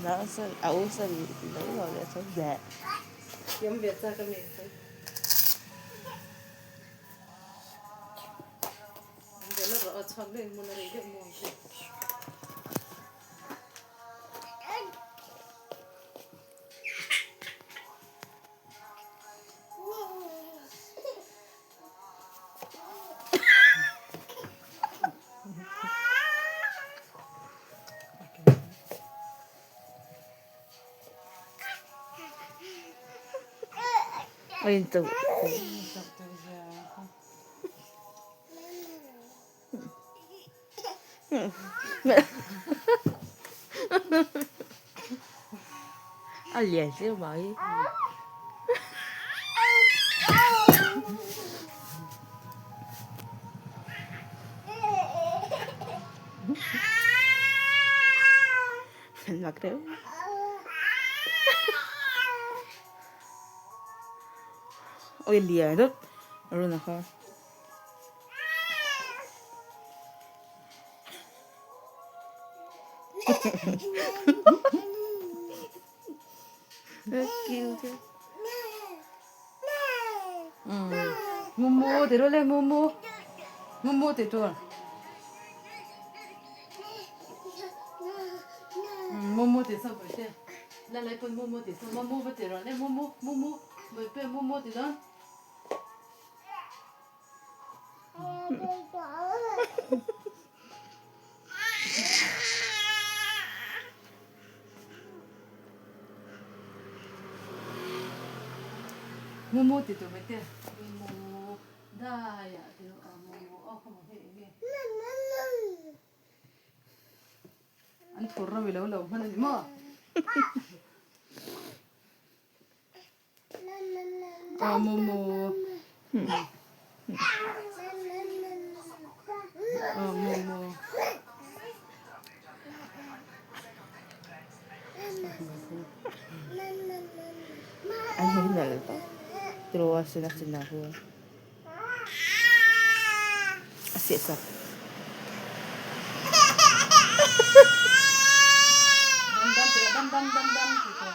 Nó sẽ ấu sẽ lấy rồi để sống dễ. Kiếm việc ra cái miệng thôi. Để nó rõ chọn lên một lấy được một. Ôi tự liền chứ mấy mặc được ôi liền đó rồi nào không cute Momo, để rồi lên Momo. Momo để rồi. Momo để sao vậy thế? Lấy con Momo để sao? Momo vậy rồi. Lấy Momo, Momo. Vậy pe Momo để đó. Momo để rồi vậy thế. Momo. Đây à, để Momo. Không hay nghe. Anh thua rồi lâu lâu mà này mà. Momo. Momo. anh thấy là to terus sin aku asyik sah Dam gitu.